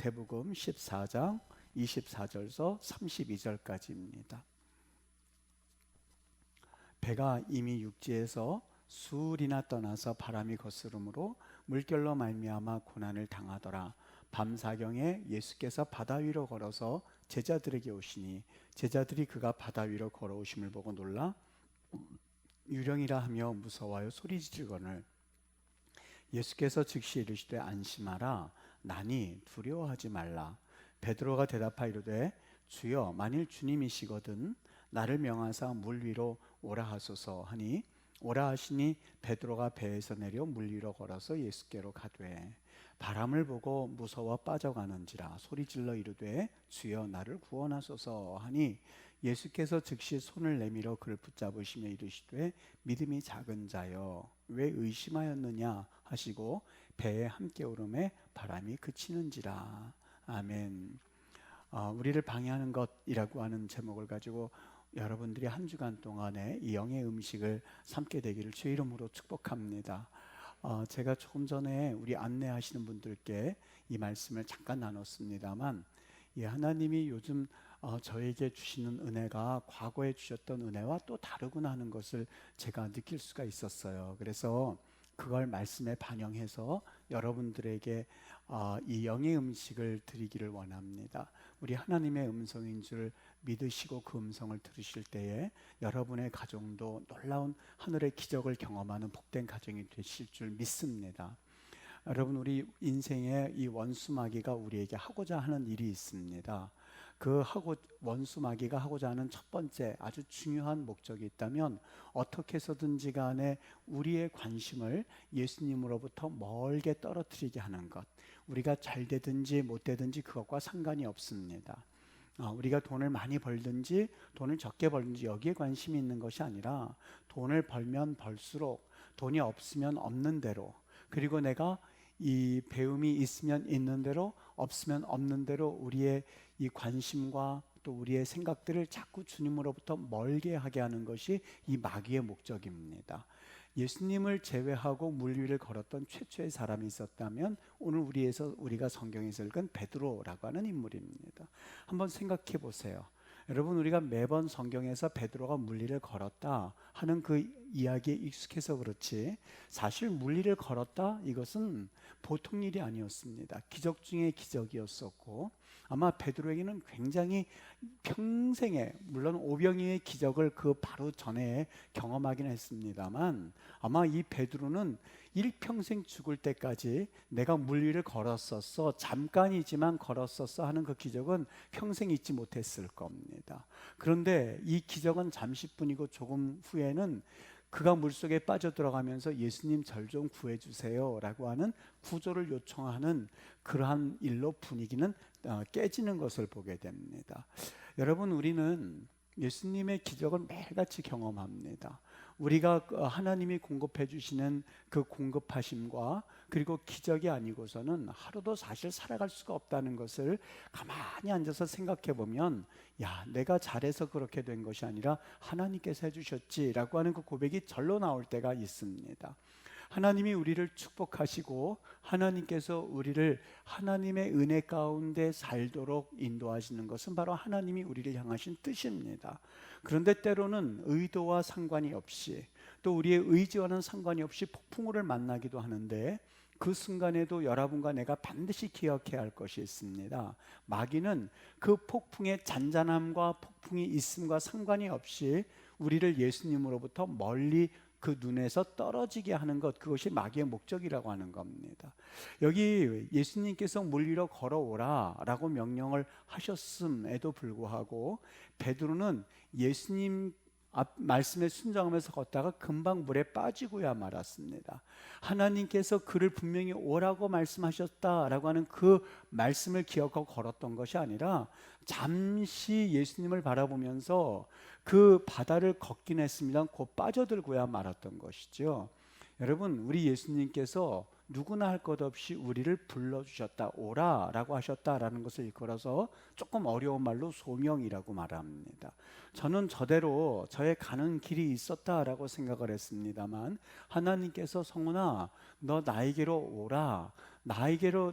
마태복음 14장 24절서 32절까지입니다. 배가 이미 육지에서 수울이나 떠나서 바람이 거스름으로 물결로 말미암아 고난을 당하더라. 밤사경에 예수께서 바다 위로 걸어서 제자들에게 오시니 제자들이 그가 바다 위로 걸어오심을 보고 놀라 유령이라 하며 무서워하여 소리지르거늘 예수께서 즉시 이르시되 안심하라 나니 두려워하지 말라. 베드로가 대답하이르되 주여 만일 주님이시거든 나를 명하사 물 위로 오라 하소서 하니 오라 하시니 베드로가 배에서 내려 물 위로 걸어서 예수께로 가되 바람을 보고 무서워 빠져가는지라 소리질러 이르되 주여 나를 구원하소서 하니 예수께서 즉시 손을 내밀어 그를 붙잡으시며 이르시되 믿음이 작은 자여 왜 의심하였느냐 하시고 배에 함께 오르매 바람이 그치는지라. 아멘. 우리를 방해하는 것이라고 하는 제목을 가지고 여러분들이 한 주간 동안에 이 영의 음식을 삼게 되기를 주의 이름으로 축복합니다. 제가 조금 전에 우리 안내하시는 분들께 이 말씀을 잠깐 나눴습니다만 하나님이 요즘 저에게 주시는 은혜가 과거에 주셨던 은혜와 또 다르구나 하는 것을 제가 느낄 수가 있었어요. 그래서 그걸 말씀에 반영해서 여러분들에게 이 영의 음식을 드리기를 원합니다. 우리 하나님의 음성인 줄 믿으시고 그 음성을 들으실 때에 여러분의 가정도 놀라운 하늘의 기적을 경험하는 복된 가정이 되실 줄 믿습니다. 여러분, 우리 인생에 이 원수마귀가 우리에게 하고자 하는 일이 있습니다. 원수마귀가 하고자 하는 첫 번째 아주 중요한 목적이 있다면 어떻게 해서든지 간에 우리의 관심을 예수님으로부터 멀게 떨어뜨리게 하는 것. 우리가 잘 되든지 못 되든지 그것과 상관이 없습니다. 우리가 돈을 많이 벌든지 돈을 적게 벌든지 여기에 관심이 있는 것이 아니라 돈을 벌면 벌수록 돈이 없으면 없는 대로, 그리고 내가 이 배움이 있으면 있는 대로 없으면 없는 대로 우리의 이 관심과 또 우리의 생각들을 자꾸 주님으로부터 멀게 하게 하는 것이 이 마귀의 목적입니다. 예수님을 제외하고 물 위를 걸었던 최초의 사람이 있었다면 오늘 우리가 성경에서 읽은 베드로라고 하는 인물입니다. 한번 생각해 보세요. 여러분, 우리가 매번 성경에서 베드로가 물 위를 걸었다 하는 그 이야기에 익숙해서 그렇지 사실 물 위를 걸었다 이것은 보통 일이 아니었습니다. 기적 중에 기적이었었고 아마 베드로에게는 굉장히 평생에, 물론 오병이의 기적을 그 바로 전에 경험하긴 했습니다만 아마 이 베드로는 일평생 죽을 때까지 내가 물 위를 걸었었어, 잠깐이지만 걸었었어 하는 그 기적은 평생 잊지 못했을 겁니다. 그런데 이 기적은 잠시뿐이고 조금 후에는 그가 물속에 빠져들어가면서 예수님 절 좀 구해주세요 라고 하는 구조를 요청하는 그러한 일로 분위기는 깨지는 것을 보게 됩니다. 여러분, 우리는 예수님의 기적을 매일같이 경험합니다. 우리가 하나님이 공급해 주시는 그 공급하심과 그리고 기적이 아니고서는 하루도 사실 살아갈 수가 없다는 것을 가만히 앉아서 생각해 보면 내가 잘해서 그렇게 된 것이 아니라 하나님께서 해주셨지라고 하는 그 고백이 절로 나올 때가 있습니다. 하나님이 우리를 축복하시고 하나님께서 우리를 하나님의 은혜 가운데 살도록 인도하시는 것은 바로 하나님이 우리를 향하신 뜻입니다. 그런데 때로는 의도와 상관이 없이 또 우리의 의지와는 상관이 없이 폭풍우를 만나기도 하는데 그 순간에도 여러분과 내가 반드시 기억해야 할 것이 있습니다. 마귀는 그 폭풍의 잔잔함과 폭풍이 있음과 상관이 없이 우리를 예수님으로부터 멀리 그 눈에서 떨어지게 하는 것, 그것이 마귀의 목적이라고 하는 겁니다. 여기 예수님께서 물 위로 걸어오라 라고 명령을 하셨음에도 불구하고 베드로는 예수님 말씀에 순종하면서 걷다가 금방 물에 빠지고야 말았습니다. 하나님께서 그를 분명히 오라고 말씀하셨다라고 하는 그 말씀을 기억하고 걸었던 것이 아니라 잠시 예수님을 바라보면서 그 바다를 걷긴 했습니다. 곧 빠져들고야 말았던 것이죠. 여러분, 우리 예수님께서 누구나 할 것 없이 우리를 불러주셨다, 오라 라고 하셨다라는 것을 일컬어서 조금 어려운 말로 소명이라고 말합니다. 저는 저대로 저의 가는 길이 있었다라고 생각을 했습니다만 하나님께서 성훈아 너 나에게로 오라, 나에게로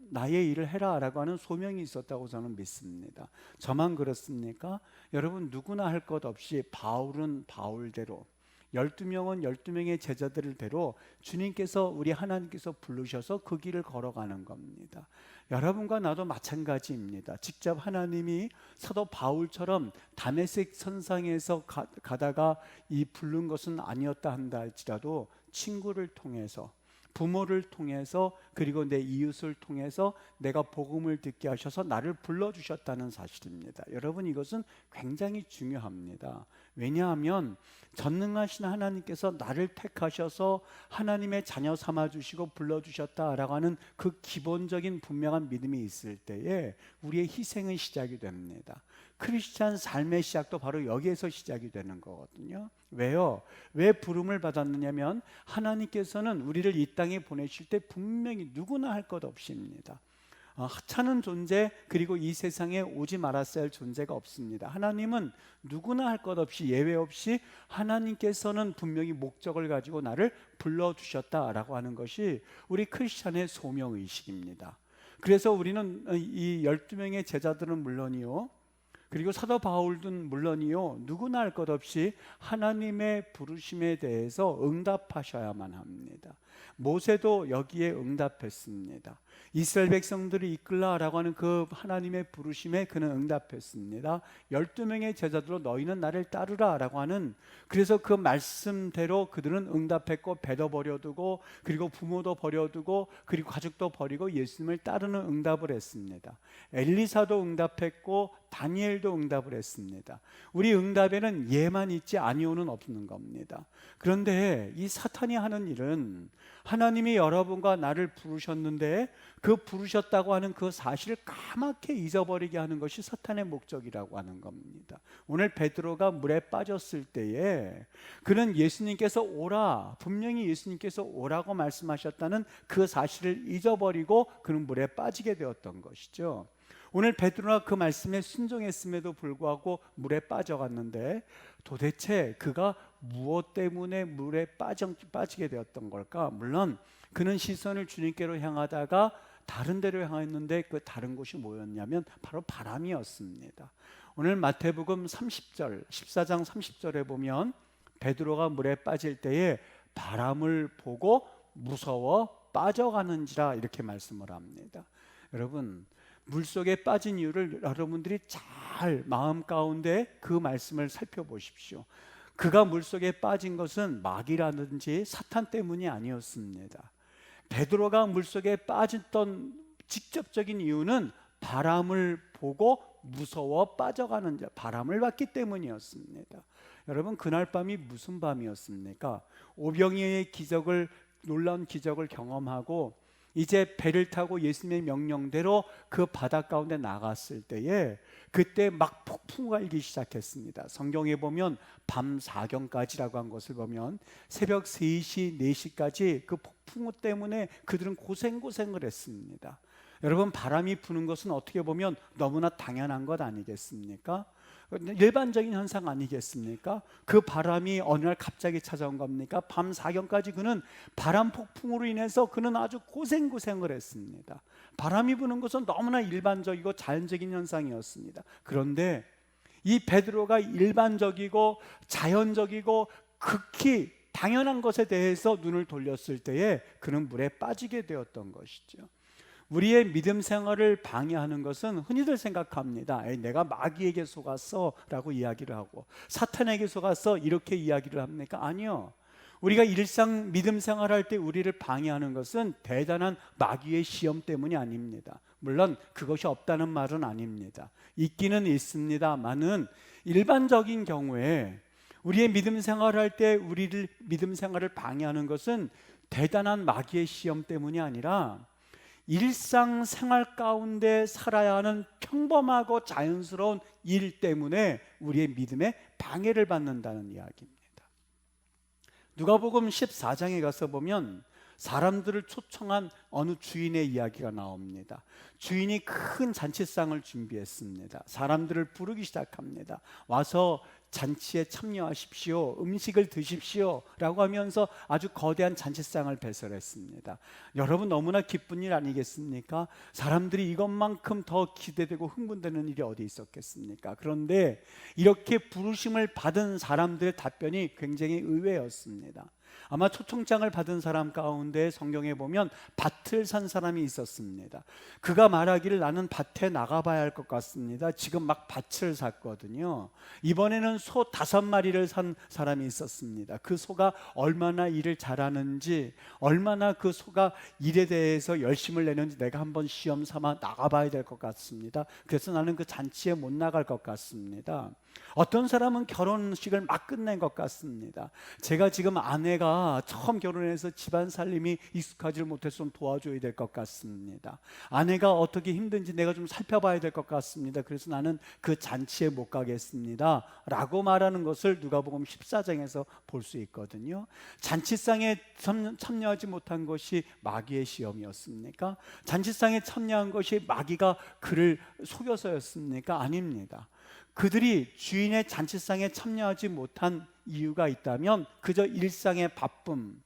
나의 일을 해라라고 하는 소명이 있었다고 저는 믿습니다. 저만 그렇습니까? 여러분 누구나 할 것 없이 바울은 바울대로 12명은 12명의 제자들대로 주님께서 우리 하나님께서 부르셔서 그 길을 걸어가는 겁니다. 여러분과 나도 마찬가지입니다. 직접 하나님이 사도 바울처럼 다메섹 선상에서 가다가 이 부른 것은 아니었다 한다 할지라도 친구를 통해서 부모를 통해서 그리고 내 이웃을 통해서 내가 복음을 듣게 하셔서 나를 불러주셨다는 사실입니다. 여러분 이것은 굉장히 중요합니다. 왜냐하면 전능하신 하나님께서 나를 택하셔서 하나님의 자녀 삼아주시고 불러주셨다라고 하는 그 기본적인 분명한 믿음이 있을 때에 우리의 희생은 시작이 됩니다. 크리스찬 삶의 시작도 바로 여기에서 시작이 되는 거거든요. 왜요? 왜 부름을 받았느냐면 하나님께서는 우리를 이 땅에 보내실 때 분명히 누구나 할 것 없이입니다. 하찮은 존재 그리고 이 세상에 오지 말았어야 할 존재가 없습니다. 하나님은 누구나 할 것 없이 예외 없이 하나님께서는 분명히 목적을 가지고 나를 불러주셨다라고 하는 것이 우리 크리스찬의 소명의식입니다. 그래서 우리는 이 12명의 제자들은 물론이요 그리고 사도 바울도 물론이요 누구나 할 것 없이 하나님의 부르심에 대해서 응답하셔야만 합니다. 모세도 여기에 응답했습니다. 이스라엘 백성들을 이끌라라고 하는 그 하나님의 부르심에 그는 응답했습니다. 12명의 제자들로 너희는 나를 따르라 라고 하는 그래서 그 말씀대로 그들은 응답했고 배도 버려두고 그리고 부모도 버려두고 그리고 가족도 버리고 예수님을 따르는 응답을 했습니다. 엘리사도 응답했고 다니엘도 응답을 했습니다. 우리 응답에는 예만 있지 아니오는 없는 겁니다. 그런데 이 사탄이 하는 일은 하나님이 여러분과 나를 부르셨는데 그 부르셨다고 하는 그 사실을 까맣게 잊어버리게 하는 것이 사탄의 목적이라고 하는 겁니다. 오늘 베드로가 물에 빠졌을 때에 그는 예수님께서 오라 분명히 예수님께서 오라고 말씀하셨다는 그 사실을 잊어버리고 그는 물에 빠지게 되었던 것이죠. 오늘 베드로가 그 말씀에 순종했음에도 불구하고 물에 빠져갔는데 도대체 그가 무엇 때문에 물에 빠지게 되었던 걸까? 물론 그는 시선을 주님께로 향하다가 다른 데로 향했는데 그 다른 곳이 뭐였냐면 바로 바람이었습니다. 오늘 마태복음 30절 14장 30절에 보면 베드로가 물에 빠질 때에 바람을 보고 무서워 빠져가는지라 이렇게 말씀을 합니다. 여러분 물속에 빠진 이유를 여러분들이 잘 마음 가운데 그 말씀을 살펴보십시오. 그가 물속에 빠진 것은 마귀라든지 사탄 때문이 아니었습니다. 베드로가 물속에 빠졌던 직접적인 이유는 바람을 보고 무서워 빠져가는 바람을 봤기 때문이었습니다. 여러분 그날 밤이 무슨 밤이었습니까? 오병이어의 기적을 놀라운 기적을 경험하고 이제 배를 타고 예수님의 명령대로 그 바다 가운데 나갔을 때에 그때 막 폭풍우가 일기 시작했습니다. 성경에 보면 밤 사경까지라고 한 것을 보면 새벽 3시, 4시까지 그 폭풍우 때문에 그들은 고생을 했습니다. 여러분 바람이 부는 것은 어떻게 보면 너무나 당연한 것 아니겠습니까? 일반적인 현상 아니겠습니까? 그 바람이 어느 날 갑자기 찾아온 겁니까? 밤 사경까지 그는 바람 폭풍으로 인해서 그는 아주 고생을 했습니다. 바람이 부는 것은 너무나 일반적이고 자연적인 현상이었습니다. 그런데 이 베드로가 일반적이고 자연적이고 극히 당연한 것에 대해서 눈을 돌렸을 때에 그는 물에 빠지게 되었던 것이죠. 우리의 믿음 생활을 방해하는 것은 흔히들 생각합니다. 내가 마귀에게 속았어 라고 이야기를 하고 사탄에게 속았어 이렇게 이야기를 합니까? 아니요. 우리가 일상 믿음 생활할 때 우리를 방해하는 것은 대단한 마귀의 시험 때문이 아닙니다. 물론 그것이 없다는 말은 아닙니다. 있기는 있습니다만은 일반적인 경우에 우리의 믿음 생활할 때 우리를 믿음 생활을 방해하는 것은 대단한 마귀의 시험 때문이 아니라 일상생활 가운데 살아야 하는 평범하고 자연스러운 일 때문에 우리의 믿음에 방해를 받는다는 이야기입니다. 누가복음 14장에 가서 보면 사람들을 초청한 어느 주인의 이야기가 나옵니다. 주인이 큰 잔치상을 준비했습니다. 사람들을 부르기 시작합니다. 와서 잔치에 참여하십시오, 음식을 드십시오 라고 하면서 아주 거대한 잔치상을 배설했습니다. 여러분, 너무나 기쁜 일 아니겠습니까? 사람들이 이것만큼 더 기대되고 흥분되는 일이 어디 있었겠습니까? 그런데 이렇게 부르심을 받은 사람들의 답변이 굉장히 의외였습니다. 아마 초청장을 받은 사람 가운데 성경에 보면 밭을 산 사람이 있었습니다. 그가 말하기를 나는 밭에 나가봐야 할 것 같습니다. 지금 막 밭을 샀거든요. 이번에는 소 5마리를 산 사람이 있었습니다. 그 소가 얼마나 일을 잘하는지, 얼마나 그 소가 일에 대해서 열심을 내는지 내가 한번 시험 삼아 나가봐야 될 것 같습니다. 그래서 나는 그 잔치에 못 나갈 것 같습니다. 어떤 사람은 결혼식을 막 끝낸 것 같습니다. 제가 지금 아내가 처음 결혼해서 집안 살림이 익숙하지 못해서 좀 도와줘야 될 것 같습니다. 아내가 어떻게 힘든지 내가 좀 살펴봐야 될 것 같습니다. 그래서 나는 그 잔치에 못 가겠습니다 라고 말하는 것을 누가복음 14장에서 볼 수 있거든요. 잔치상에 참여하지 못한 것이 마귀의 시험이었습니까? 잔치상에 참여한 것이 마귀가 그를 속여서였습니까? 아닙니다. 그들이 주인의 잔치상에 참여하지 못한 이유가 있다면 그저 일상의 바쁨,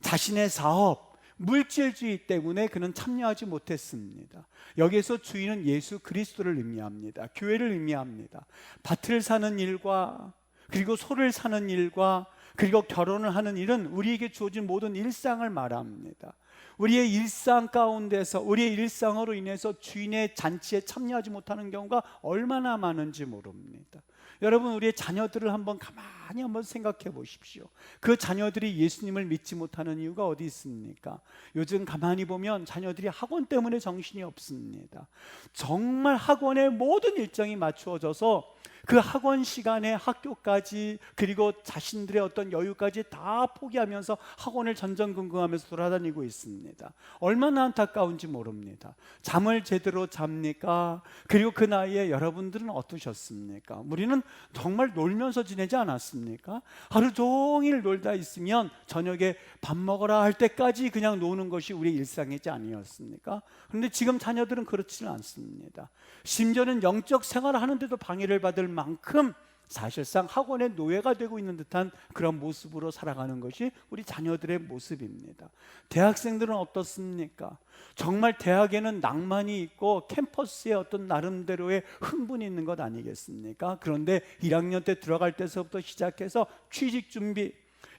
자신의 사업, 물질주의 때문에 그는 참여하지 못했습니다. 여기에서 주인은 예수 그리스도를 의미합니다. 교회를 의미합니다. 밭을 사는 일과 그리고 소를 사는 일과 그리고 결혼을 하는 일은 우리에게 주어진 모든 일상을 말합니다. 우리의 일상 가운데서 우리의 일상으로 인해서 주인의 잔치에 참여하지 못하는 경우가 얼마나 많은지 모릅니다. 여러분, 우리의 자녀들을 가만히 한번 생각해 보십시오. 그 자녀들이 예수님을 믿지 못하는 이유가 어디 있습니까? 요즘 가만히 보면 자녀들이 학원 때문에 정신이 없습니다. 정말 학원의 모든 일정이 맞추어져서 그 학원 시간에 학교까지 그리고 자신들의 어떤 여유까지 다 포기하면서 학원을 전전긍긍하면서 돌아다니고 있습니다. 얼마나 안타까운지 모릅니다. 잠을 제대로 잡니까? 그리고 그 나이에 여러분들은 어떠셨습니까? 우리는 정말 놀면서 지내지 않았습니까? 하루 종일 놀다 있으면 저녁에 밥 먹으라 할 때까지 그냥 노는 것이 우리의 일상이지 아니었습니까? 그런데 지금 자녀들은 그렇지는 않습니다. 심지어는 영적 생활을 하는데도 방해를 받을 만큼 사실상 학원의 노예가 되고 있는 듯한 그런 모습으로 살아가는 것이 우리 자녀들의 모습입니다. 대학생들은 어떻습니까? 정말 대학에는 낭만이 있고 캠퍼스에 어떤 나름대로의 흥분이 있는 것 아니겠습니까? 그런데 1학년 때 들어갈 때서부터 시작해서 취직 준비,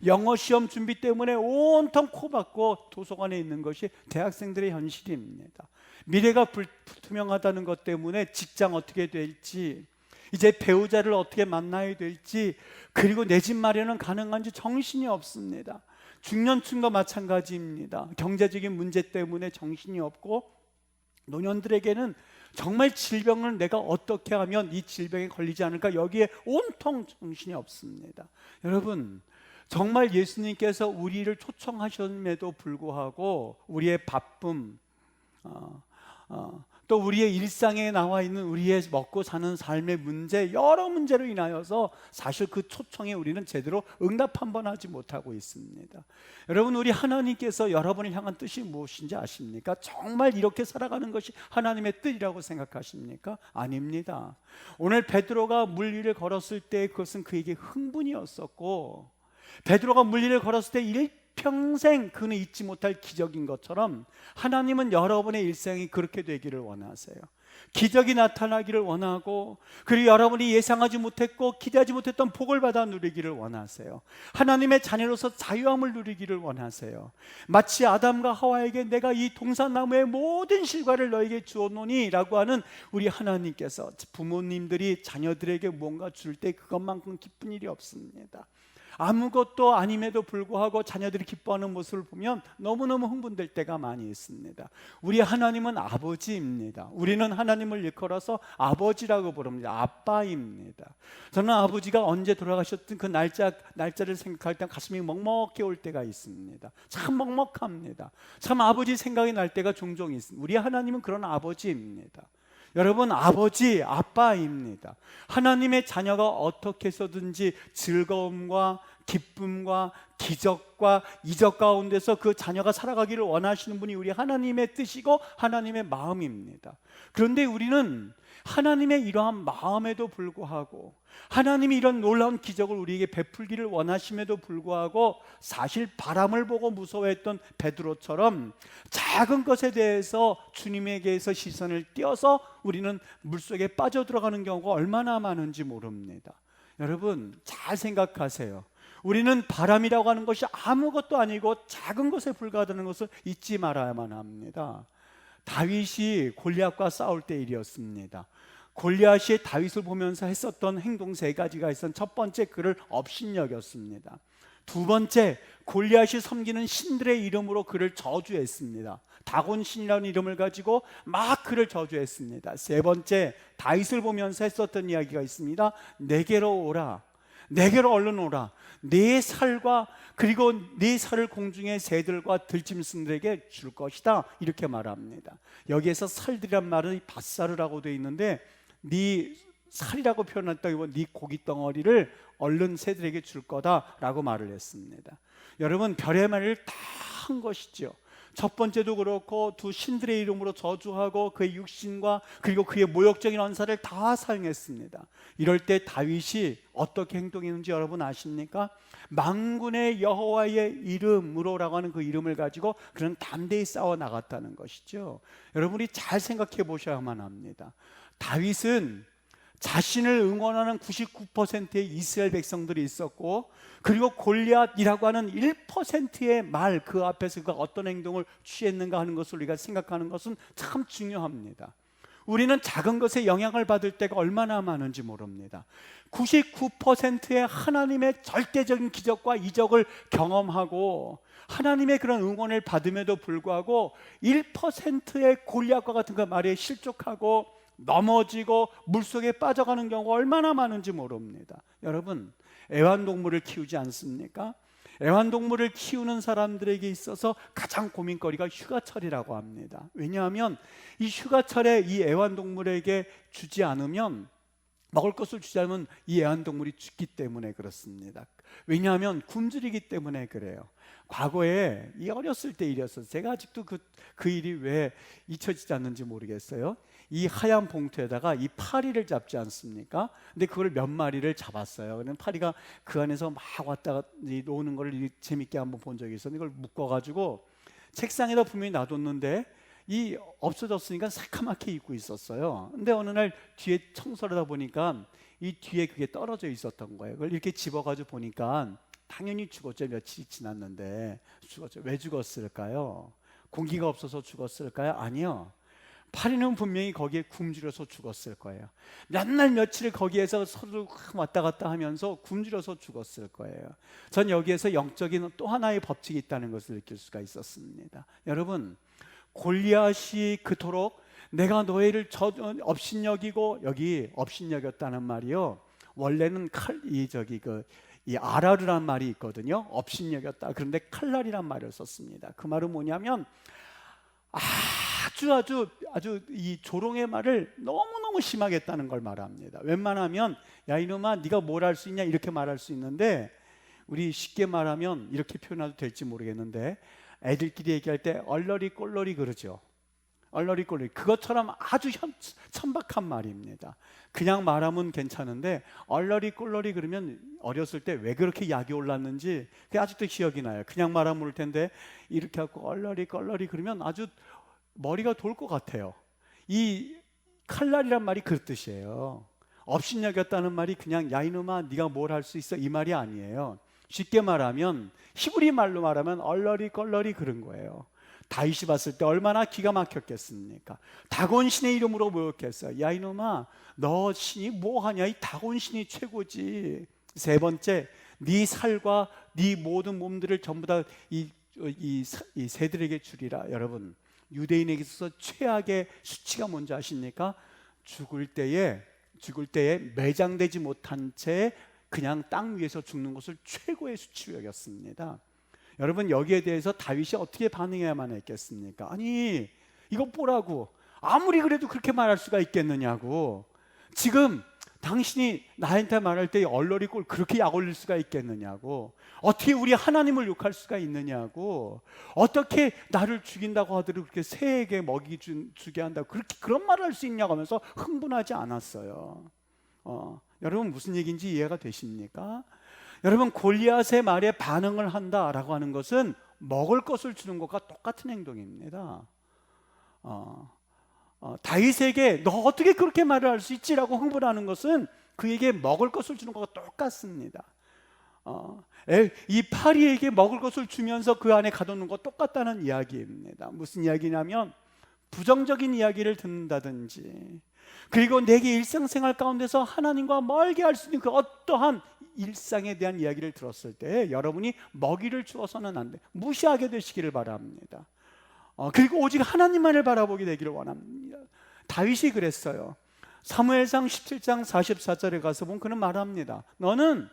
영어 시험 준비 때문에 온통 코박고 도서관에 있는 것이 대학생들의 현실입니다. 미래가 불투명하다는 것 때문에 직장 어떻게 될지, 이제 배우자를 어떻게 만나야 될지, 그리고 내 집 마련은 가능한지 정신이 없습니다. 중년층도 마찬가지입니다. 경제적인 문제 때문에 정신이 없고, 노년들에게는 정말 질병을 내가 어떻게 하면 이 질병에 걸리지 않을까, 여기에 온통 정신이 없습니다. 여러분, 정말 예수님께서 우리를 초청하셨음에도 불구하고 우리의 바쁨, 또 우리의 일상에 나와 있는 우리의 먹고 사는 삶의 문제, 여러 문제로 인하여서 사실 그 초청에 우리는 제대로 응답 한번 하지 못하고 있습니다. 여러분, 우리 하나님께서 여러분을 향한 뜻이 무엇인지 아십니까? 정말 이렇게 살아가는 것이 하나님의 뜻이라고 생각하십니까? 아닙니다. 오늘 베드로가 물 위를 걸었을 때 그것은 그에게 흥분이었었고, 베드로가 물 위를 걸었을 때 일평생 그는 잊지 못할 기적인 것처럼 하나님은 여러분의 일생이 그렇게 되기를 원하세요. 기적이 나타나기를 원하고, 그리고 여러분이 예상하지 못했고 기대하지 못했던 복을 받아 누리기를 원하세요. 하나님의 자녀로서 자유함을 누리기를 원하세요. 마치 아담과 하와에게 내가 이 동산나무의 모든 실과를 너에게 주었노니 라고 하는 우리 하나님께서, 부모님들이 자녀들에게 뭔가 줄 때 그것만큼 기쁜 일이 없습니다. 아무것도 아님에도 불구하고 자녀들이 기뻐하는 모습을 보면 너무너무 흥분될 때가 많이 있습니다. 우리 하나님은 아버지입니다. 우리는 하나님을 일컬어서 아버지라고 부릅니다. 아빠입니다. 저는 아버지가 언제 돌아가셨든 그 날짜를 생각할 때 가슴이 먹먹해 올 때가 있습니다. 참 먹먹합니다. 참 아버지 생각이 날 때가 종종 있습니다. 우리 하나님은 그런 아버지입니다. 여러분, 아버지, 아빠입니다. 하나님의 자녀가 어떻게 해서든지 즐거움과 기쁨과 기적과 이적 가운데서 그 자녀가 살아가기를 원하시는 분이 우리 하나님의 뜻이고 하나님의 마음입니다. 그런데 우리는 하나님의 이러한 마음에도 불구하고, 하나님이 이런 놀라운 기적을 우리에게 베풀기를 원하심에도 불구하고, 사실 바람을 보고 무서워했던 베드로처럼 작은 것에 대해서 주님에게서 시선을 띄어서 우리는 물속에 빠져들어가는 경우가 얼마나 많은지 모릅니다. 여러분, 잘 생각하세요. 우리는 바람이라고 하는 것이 아무것도 아니고 작은 것에 불과하다는 것을 잊지 말아야만 합니다. 다윗이 골리앗과 싸울 때 일이었습니다. 골리앗이 다윗을 보면서 했었던 행동 세 가지가 있었는데, 첫 번째, 그를 업신여겼습니다. 두 번째, 골리앗이 섬기는 신들의 이름으로 그를 저주했습니다. 다곤 신이라는 이름을 가지고 막 그를 저주했습니다. 세 번째, 다윗을 보면서 했었던 이야기가 있습니다. 내게로 오라, 내게로 얼른 오라. 네 살과 그리고 네 살을 공중의 새들과 들짐승들에게 줄 것이다, 이렇게 말합니다. 여기에서 살들이란 말은 밭살이라고 되어 있는데, 네 살이라고 표현했다기보다 네 고기 덩어리를 얼른 새들에게 줄 거다라고 말을 했습니다. 여러분, 별의 말을 다 한 것이죠. 첫 번째도 그렇고, 두 신들의 이름으로 저주하고 그의 육신과 그리고 그의 모욕적인 언사를 다 사용했습니다. 이럴 때 다윗이 어떻게 행동했는지 여러분 아십니까? 만군의 여호와의 이름으로라고 하는 그 이름을 가지고 그는 담대히 싸워 나갔다는 것이죠. 여러분이 잘 생각해 보셔야만 합니다. 다윗은 자신을 응원하는 99%의 이스라엘 백성들이 있었고, 그리고 골리앗이라고 하는 1%의 말, 그 앞에서 그가 어떤 행동을 취했는가 하는 것을 우리가 생각하는 것은 참 중요합니다. 우리는 작은 것에 영향을 받을 때가 얼마나 많은지 모릅니다. 99%의 하나님의 절대적인 기적과 이적을 경험하고 하나님의 그런 응원을 받음에도 불구하고 1%의 골리앗과 같은 그 말에 실족하고 넘어지고 물속에 빠져가는 경우가 얼마나 많은지 모릅니다. 여러분, 애완동물을 키우지 않습니까? 애완동물을 키우는 사람들에게 있어서 가장 고민거리가 휴가철이라고 합니다. 왜냐하면 이 휴가철에 이 애완동물에게 주지 않으면, 먹을 것을 주지 않으면 이 애완동물이 죽기 때문에 그렇습니다. 왜냐하면 굶주리기 때문에 그래요. 과거에 이 어렸을 때 일이었어요. 제가 아직도 그 일이 왜 잊혀지지 않는지 모르겠어요. 이 하얀 봉투에다가 이 파리를 잡지 않습니까? 근데 그걸 몇 마리를 잡았어요. 그럼 파리가 그 안에서 막 왔다 갔다 노는 걸 재밌게 한번 본 적이 있었는데, 이걸 묶어가지고 책상에다 분명히 놔뒀는데 이 없어졌으니까 새카맣게 잊고 있었어요. 근데 어느 날 뒤에 청소를 하다 보니까 이 뒤에 그게 떨어져 있었던 거예요. 그걸 이렇게 집어가지고 보니까 당연히 죽었죠. 며칠이 지났는데 죽었죠. 왜 죽었을까요? 공기가 없어서 죽었을까요? 아니요. 파리는 분명히 거기에 굶주려서 죽었을 거예요. 몇 날 며칠 거기에서 서로 왔다 갔다 하면서 굶주려서 죽었을 거예요. 전 여기에서 영적인 또 하나의 법칙이 있다는 것을 느낄 수가 있었습니다. 여러분, 골리앗이 그토록 내가 너희를 업신여기고, 여기 업신여겼다는 말이요, 원래는 이 아라르란 말이 있거든요. 업신여겼다. 그런데 칼날이란 말을 썼습니다. 그 말은 뭐냐면 아주 이 조롱의 말을 너무너무 심하게 했다는 걸 말합니다. 웬만하면 야 이놈아 네가 뭘 할 수 있냐 이렇게 말할 수 있는데, 우리 쉽게 말하면 이렇게 표현해도 될지 모르겠는데, 애들끼리 얘기할 때 얼러리 꼴러리 그러죠. 얼러리 꼴러리, 그것처럼 아주 천박한 말입니다. 그냥 말하면 괜찮은데 얼러리 꼴러리 그러면 어렸을 때 왜 그렇게 약이 올랐는지 그게 아직도 기억이 나요. 그냥 말하면 모를 텐데 이렇게 하고 얼러리 꼴러리 그러면 아주 머리가 돌 것 같아요. 이 칼날이란 말이 그 뜻이에요. 업신여겼다는 말이 그냥 야 이놈아 네가 뭘 할 수 있어 이 말이 아니에요. 쉽게 말하면, 히브리 말로 말하면 얼러리 껄러리 그런 거예요. 다윗이 봤을 때 얼마나 기가 막혔겠습니까? 다곤 신의 이름으로 모욕했어요. 야 이놈아 너 신이 뭐하냐, 이 다곤 신이 최고지. 세 번째, 네 살과 네 모든 몸들을 전부 다 이 새들에게 주리라. 여러분, 유대인에게 있어서 최악의 수치가 뭔지 아십니까? 죽을 때에 매장되지 못한 채 그냥 땅 위에서 죽는 것을 최고의 수치로 여겼습니다. 여러분, 여기에 대해서 다윗이 어떻게 반응해야만 했겠습니까? 아니 이것 보라고, 아무리 그래도 그렇게 말할 수가 있겠느냐고. 지금 당신이 나한테 말할 때 얼얼이 꼴 그렇게 약 올릴 수가 있겠느냐고, 어떻게 우리 하나님을 욕할 수가 있느냐고, 어떻게 나를 죽인다고 하더라도 그렇게 새에게 먹이 주게 한다고 그렇게 그런 말을 할 수 있냐고 하면서 흥분하지 않았어요. 여러분 무슨 얘기인지 이해가 되십니까? 여러분 골리앗의 말에 반응을 한다라고 하는 것은 먹을 것을 주는 것과 똑같은 행동입니다. 다윗에게 너 어떻게 그렇게 말을 할 수 있지라고 흥분하는 것은 그에게 먹을 것을 주는 것과 똑같습니다. 이 파리에게 먹을 것을 주면서 그 안에 가둬놓는 것 똑같다는 이야기입니다. 무슨 이야기냐면 부정적인 이야기를 듣는다든지, 그리고 내게 일상생활 가운데서 하나님과 멀게 할 수 있는 그 어떠한 일상에 대한 이야기를 들었을 때 여러분이 먹이를 주어서는 안 돼, 무시하게 되시기를 바랍니다. 그리고 오직 하나님만을 바라보게 되기를 원합니다. 다윗이 그랬어요. 사무엘상 17장 44절에 가서 보면 그는 말합니다. 너는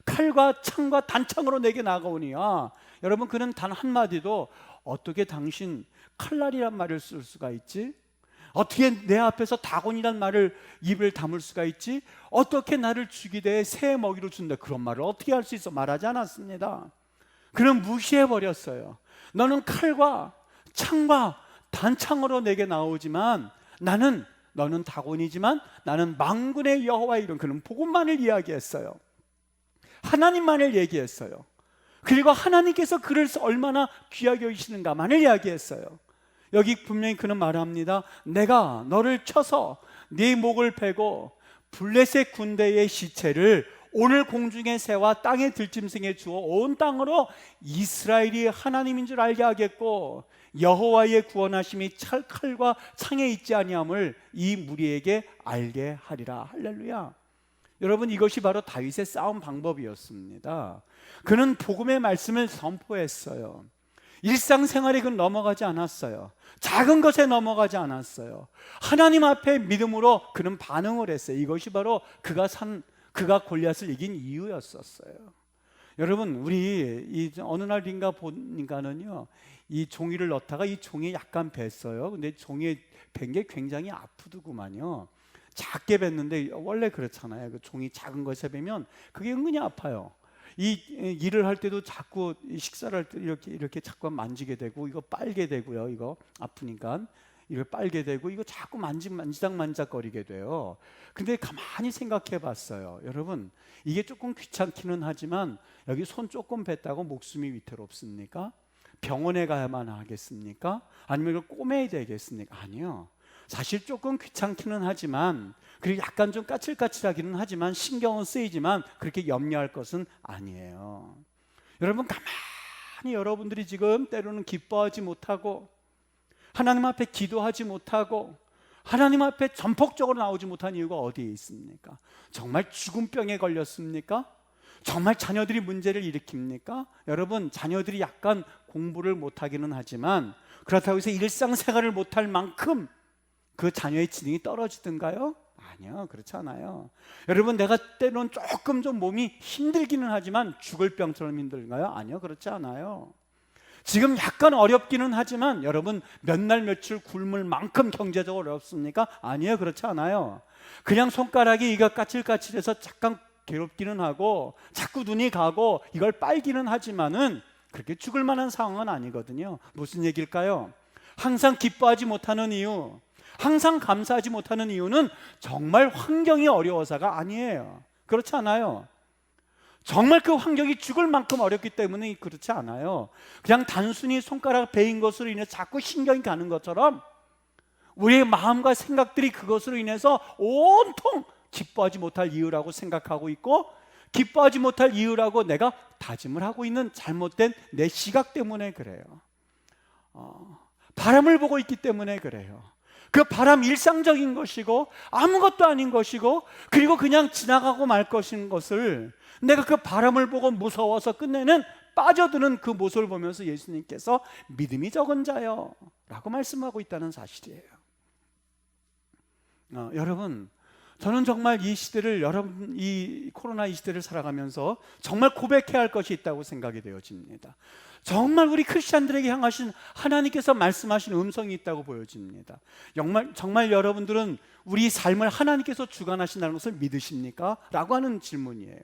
칼과 창과 단창으로 내게 나아가오니와, 여러분 그는 단 한마디도 어떻게 당신 칼날이란 말을 쓸 수가 있지? 어떻게 내 앞에서 다곤이란 말을 입을 다물 수가 있지? 어떻게 나를 죽이되 새 먹이로 준다, 그런 말을 어떻게 할 수 있어? 말하지 않았습니다. 그는 무시해버렸어요. 너는 칼과 창과 단창으로 내게 나오지만 너는 다곤이지만 나는 만군의 여호와의 이름, 그는 복음만을 이야기했어요. 하나님만을 얘기했어요. 그리고 하나님께서 그를 얼마나 귀하게 여기시는가만을 이야기했어요. 여기 분명히 그는 말합니다. 내가 너를 쳐서 네 목을 베고 블레셋 군대의 시체를 오늘 공중의 새와 땅의 들짐승에 주어 온 땅으로 이스라엘이 하나님인 줄 알게 하겠고, 여호와의 구원하심이 칼과 창에 있지 아니함을 이 무리에게 알게 하리라. 할렐루야. 여러분 이것이 바로 다윗의 싸움 방법이었습니다. 그는 복음의 말씀을 선포했어요. 일상생활에 그는 넘어가지 않았어요. 작은 것에 넘어가지 않았어요. 하나님 앞에 믿음으로 그는 반응을 했어요. 이것이 바로 그가 골리앗을 이긴 이유였었어요. 여러분 우리 어느 날인가 보니까는요, 이 종이를 넣다가 이 종이 약간 뱄어요. 근데 종이에 벤 게 굉장히 아프더구만요. 작게 뱄는데 원래 그렇잖아요. 그 종이 작은 것에 베면 그게 은근히 아파요. 이 일을 할 때도 자꾸 식사를 할 때 이렇게 자꾸 만지게 되고, 이거 빨게 되고요. 이거 아프니까 이거 빨게 되고, 이거 자꾸 만지작거리게 돼요. 근데 가만히 생각해 봤어요. 여러분 이게 조금 귀찮기는 하지만 여기 손 조금 뱉다고 목숨이 위태롭습니까? 병원에 가야만 하겠습니까? 아니면 이걸 꼬매야 되겠습니까? 아니요. 사실 조금 귀찮기는 하지만, 그리고 약간 좀 까칠까칠하기는 하지만, 신경은 쓰이지만 그렇게 염려할 것은 아니에요. 여러분 가만히 여러분들이 지금 때로는 기뻐하지 못하고 하나님 앞에 기도하지 못하고 하나님 앞에 전폭적으로 나오지 못한 이유가 어디에 있습니까? 정말 죽은 병에 걸렸습니까? 정말 자녀들이 문제를 일으킵니까? 여러분 자녀들이 약간 공부를 못하기는 하지만 그렇다고 해서 일상생활을 못할 만큼 그 자녀의 지능이 떨어지던가요? 아니요, 그렇지 않아요. 여러분 내가 때로는 조금 좀 몸이 힘들기는 하지만 죽을 병처럼 힘들까요? 아니요, 그렇지 않아요. 지금 약간 어렵기는 하지만 여러분 몇 날 며칠 굶을 만큼 경제적으로 어렵습니까? 아니요, 그렇지 않아요. 그냥 손가락이 이거 까칠까칠해서 잠깐 괴롭기는 하고 자꾸 눈이 가고 이걸 빨기는 하지만은 그렇게 죽을 만한 상황은 아니거든요. 무슨 얘기일까요? 항상 기뻐하지 못하는 이유, 항상 감사하지 못하는 이유는 정말 환경이 어려워서가 아니에요. 그렇지 않아요. 정말 그 환경이 죽을 만큼 어렵기 때문에 그렇지 않아요. 그냥 단순히 손가락 베인 것으로 인해 자꾸 신경이 가는 것처럼 우리의 마음과 생각들이 그것으로 인해서 온통 기뻐하지 못할 이유라고 생각하고 있고, 기뻐하지 못할 이유라고 내가 다짐을 하고 있는 잘못된 내 시각 때문에 그래요. 바람을 보고 있기 때문에 그래요. 그 바람 일상적인 것이고 아무것도 아닌 것이고, 그리고 그냥 지나가고 말 것인 것을 내가 그 바람을 보고 무서워서 끝내는 빠져드는 그 모습을 보면서 예수님께서 믿음이 적은 자요 라고 말씀하고 있다는 사실이에요. 여러분 저는 정말 이 시대를, 여러분, 이 코로나 이 시대를 살아가면서 정말 고백해야 할 것이 있다고 생각이 되어집니다. 정말 우리 크리스찬들에게 향하신 하나님께서 말씀하신 음성이 있다고 보여집니다. 정말 여러분들은 우리 삶을 하나님께서 주관하신다는 것을 믿으십니까? 라고 하는 질문이에요.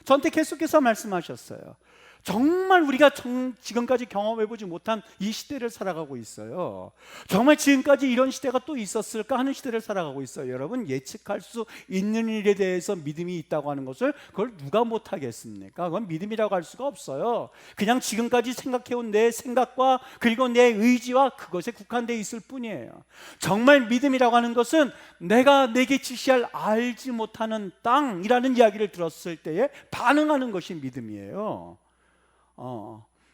저한테 계속해서 말씀하셨어요. 정말 우리가 지금까지 경험해보지 못한 이 시대를 살아가고 있어요. 정말 지금까지 이런 시대가 또 있었을까 하는 시대를 살아가고 있어요. 여러분, 예측할 수 있는 일에 대해서 믿음이 있다고 하는 것을 그걸 누가 못하겠습니까? 그건 믿음이라고 할 수가 없어요. 그냥 지금까지 생각해온 내 생각과 그리고 내 의지와 그것에 국한되어 있을 뿐이에요. 정말 믿음이라고 하는 것은 내가 내게 지시할 알지 못하는 땅이라는 이야기를 들었을 때에 반응하는 것이 믿음이에요.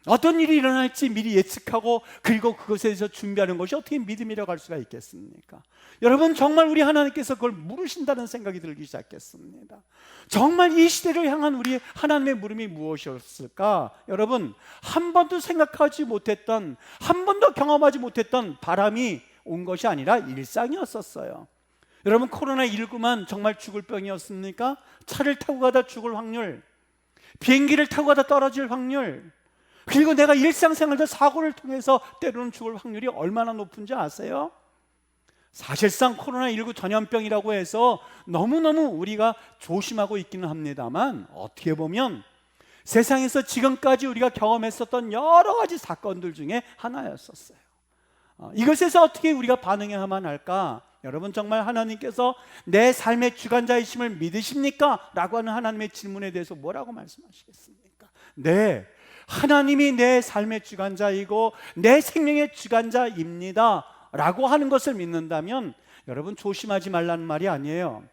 어떤 일이 일어날지 미리 예측하고 그리고 그것에 대해서 준비하는 것이 어떻게 믿음이라고 할 수가 있겠습니까? 여러분, 정말 우리 하나님께서 그걸 물으신다는 생각이 들기 시작했습니다. 정말 이 시대를 향한 우리 하나님의 물음이 무엇이었을까? 여러분, 한 번도 생각하지 못했던, 한 번도 경험하지 못했던 바람이 온 것이 아니라 일상이었었어요. 여러분, 코로나19만 정말 죽을 병이었습니까? 차를 타고 가다 죽을 확률, 비행기를 타고 가다 떨어질 확률, 그리고 내가 일상생활에서 사고를 통해서 때로는 죽을 확률이 얼마나 높은지 아세요? 사실상 코로나19 전염병이라고 해서 너무너무 우리가 조심하고 있기는 합니다만, 어떻게 보면 세상에서 지금까지 우리가 경험했었던 여러 가지 사건들 중에 하나였었어요. 이것에서 어떻게 우리가 반응해야만 할까? 여러분, 정말 하나님께서 내 삶의 주관자이심을 믿으십니까? 라고 하는 하나님의 질문에 대해서 뭐라고 말씀하시겠습니까? 네, 하나님이 내 삶의 주관자이고 내 생명의 주관자입니다 라고 하는 것을 믿는다면, 여러분, 조심하지 말라는 말이 아니에요.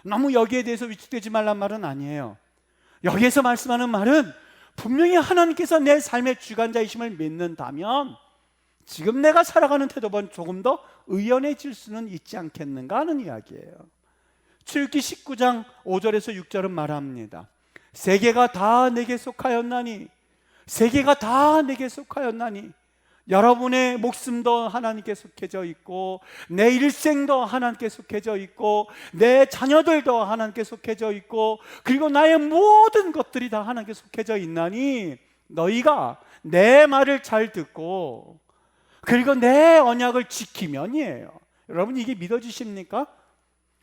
너무 여기에 대해서 위축되지 말라는 말은 아니에요. 여기에서 말씀하는 말은 분명히 하나님께서 내 삶의 주관자이심을 믿는다면 지금 내가 살아가는 태도보다 조금 더 의연해질 수는 있지 않겠는가 하는 이야기예요. 출애굽기 19장 5절에서 6절은 말합니다. 세계가 다 내게 속하였나니, 세계가 다 내게 속하였나니, 여러분의 목숨도 하나님께 속해져 있고 내 일생도 하나님께 속해져 있고 내 자녀들도 하나님께 속해져 있고 그리고 나의 모든 것들이 다 하나님께 속해져 있나니 너희가 내 말을 잘 듣고 그리고 내 언약을 지키면이에요. 여러분, 이게 믿어지십니까?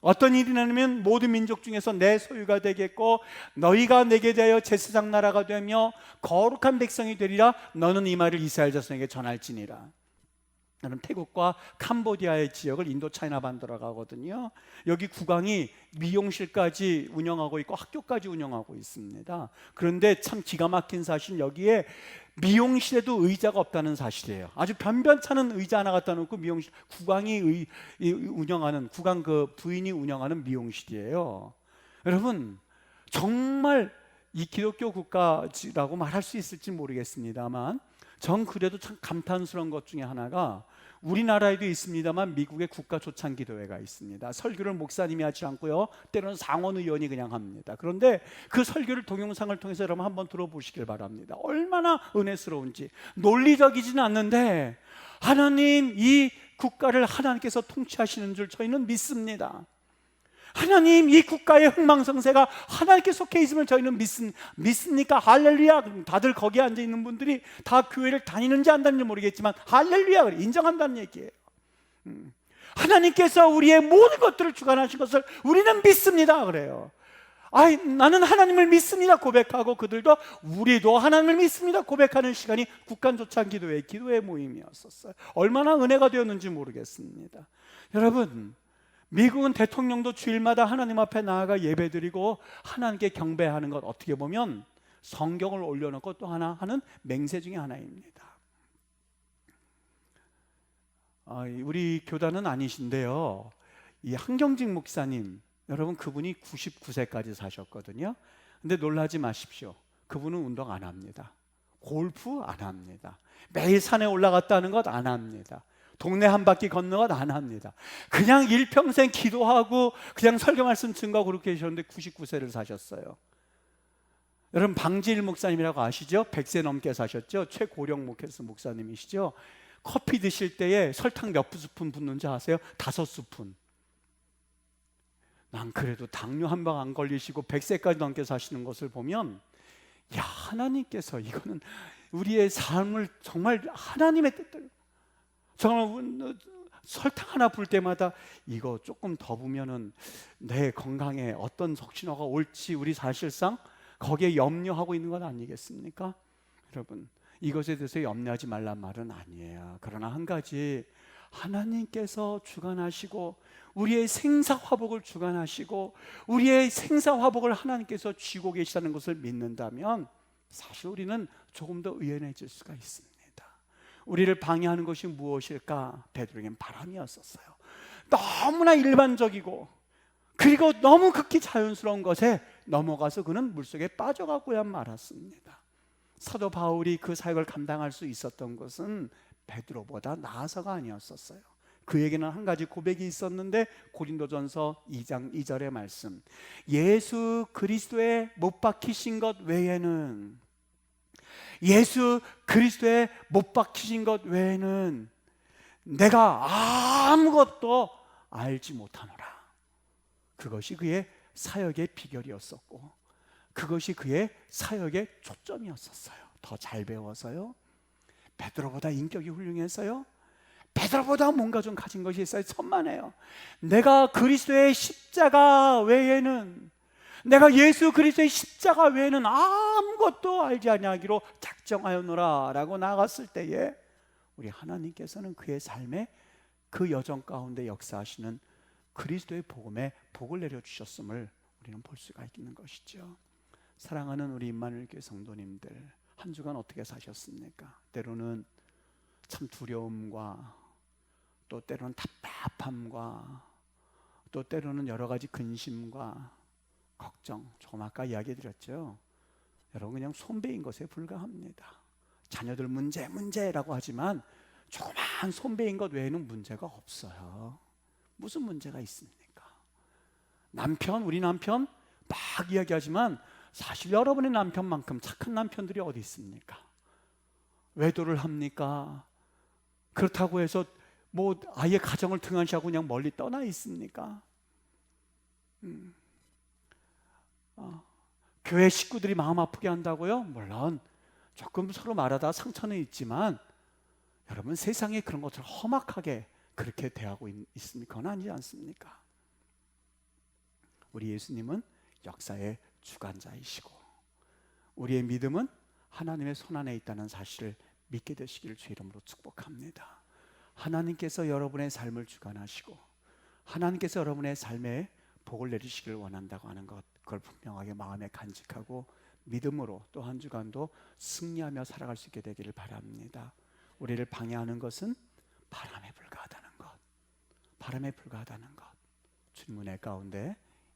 어떤 일이 나면 모든 민족 중에서 내 소유가 되겠고 너희가 내게 대하여 제사장 나라가 되며 거룩한 백성이 되리라. 너는 이 말을 이스라엘 자손에게 전할지니라. 여러분, 태국과 캄보디아의 지역을 인도 차이나 반도라 가거든요. 여기 국왕이 미용실까지 운영하고 있고 학교까지 운영하고 있습니다. 그런데 참 기가 막힌 사실, 여기에 미용실에도 의자가 없다는 사실이에요. 아주 변변찮은 의자 하나 갖다 놓고 미용실, 국왕이 운영하는, 국왕 그 부인이 운영하는 미용실이에요. 여러분, 정말 이 기독교 국가라고 말할 수 있을지 모르겠습니다만 전 그래도 참 감탄스러운 것 중에 하나가, 우리나라에도 있습니다만 미국의 국가 조창기도회가 있습니다. 설교를 목사님이 하지 않고요, 때로는 상원의원이 그냥 합니다. 그런데 그 설교를 동영상을 통해서 여러분 한번 들어보시길 바랍니다. 얼마나 은혜스러운지. 논리적이지는 않는데 하나님, 이 국가를 하나님께서 통치하시는 줄 저희는 믿습니다. 하나님, 이 국가의 흥망성쇠가 하나님께 속해 있음을 저희는 믿습니까? 할렐루야. 다들 거기에 앉아 있는 분들이 다 교회를 다니는지 안 다니는지 모르겠지만 할렐루야 인정한다는 얘기예요. 하나님께서 우리의 모든 것들을 주관하신 것을 우리는 믿습니다 그래요. 나는 하나님을 믿습니다 고백하고, 그들도 우리도 하나님을 믿습니다 고백하는 시간이 국간조창기도회 기도회 모임이었었어요. 얼마나 은혜가 되었는지 모르겠습니다. 여러분, 미국은 대통령도 주일마다 하나님 앞에 나아가 예배드리고 하나님께 경배하는 것, 어떻게 보면 성경을 올려놓고 또 하나 하는 맹세 중에 하나입니다. 우리 교단은 아니신데요, 이 한경직 목사님, 여러분, 그분이 99세까지 사셨거든요. 근데 놀라지 마십시오. 그분은 운동 안 합니다. 골프 안 합니다. 매일 산에 올라갔다 하는 것 안 합니다. 동네 한 바퀴 걷는 것 안 합니다. 그냥 일평생 기도하고 그냥 설교 말씀 증거하고 그렇게 계셨는데 99세를 사셨어요. 여러분, 방지일 목사님이라고 아시죠? 100세 넘게 사셨죠? 최고령 목사님이시죠? 커피 드실 때에 설탕 몇 스푼 붓는지 아세요? 5스푼. 난 그래도 당뇨 한 방 안 걸리시고 100세까지 넘게 사시는 것을 보면, 야, 하나님께서 이거는 우리의 삶을 정말 하나님의 뜻대로, 정말 설탕 하나 불 때마다 이거 조금 더 부면은 내 건강에 어떤 적신호가 올지 우리 사실상 거기에 염려하고 있는 건 아니겠습니까? 여러분, 이것에 대해서 염려하지 말란 말은 아니에요. 그러나 한 가지, 하나님께서 주관하시고 우리의 생사화복을 주관하시고 우리의 생사화복을 하나님께서 쥐고 계시다는 것을 믿는다면 사실 우리는 조금 더 의연해질 수가 있습니다. 우리를 방해하는 것이 무엇일까? 베드로에겐 바람이었었어요. 너무나 일반적이고 그리고 너무 극히 자연스러운 것에 넘어가서 그는 물속에 빠져가고야 말았습니다. 사도 바울이 그 사역을 감당할 수 있었던 것은 베드로보다 나아서가 아니었었어요. 그에게는 한 가지 고백이 있었는데, 고린도전서 2장 2절의 말씀, 예수 그리스도에 못 박히신 것 외에는, 예수 그리스도에 못 박히신 것 외에는 내가 아무것도 알지 못하노라. 그것이 그의 사역의 비결이었었고 그것이 그의 사역의 초점이었었어요. 더 잘 배워서요, 베드로보다 인격이 훌륭해서요, 베드로보다 뭔가 좀 가진 것이 있어요. 천만에요. 내가 그리스도의 십자가 외에는, 내가 예수 그리스도의 십자가 외에는 아무것도 알지 아니하기로 작정하였노라 라고 나갔을 때에 우리 하나님께서는 그의 삶에 그 여정 가운데 역사하시는 그리스도의 복음에 복을 내려주셨음을 우리는 볼 수가 있는 것이죠. 사랑하는 우리 임마누엘 교회 성도님들, 한 주간 어떻게 사셨습니까? 때로는 참 두려움과 또 때로는 답답함과 또 때로는 여러 가지 근심과 걱정, 조금 아까 이야기 드렸죠. 여러분, 그냥 손배인 것에 불과합니다. 자녀들 문제라고 하지만 조그만 손배인 것 외에는 문제가 없어요. 무슨 문제가 있습니까? 우리 남편 막 이야기하지만 사실 여러분의 남편만큼 착한 남편들이 어디 있습니까? 외도를 합니까? 그렇다고 해서 뭐 아예 가정을 등한시하고 그냥 멀리 떠나 있습니까? 교회 식구들이 마음 아프게 한다고요? 물론 조금 서로 말하다 상처는 있지만 여러분, 세상에 그런 것처럼 험악하게 그렇게 대하고 있습니까? 그건 아니지 않습니까? 우리 예수님은 역사의 주관자이시고 우리의 믿음은 하나님의 손안에 있다는 사실을 믿게 되시기를 주 이름으로 축복합니다. 하나님께서 여러분의 삶을 주관하시고 하나님께서 여러분의 삶에 복을 내리시기를 원한다고 하는 것, 그걸 분명하게 마음에 간직하고 믿음으로 또 한 주간도 승리하며 살아갈 수 있게 되기를 바랍니다. 우리를 방해하는 것은 바람에 불과하다는 것, 바람에 불과하다는 것, 주님의 은혜 가운데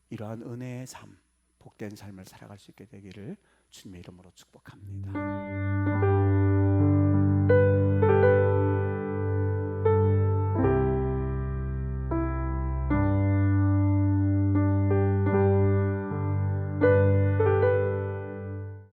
이러한 은혜의 삶, 복된 삶을 살아갈 수 있게 되기를 주님의 이름으로 축복합니다.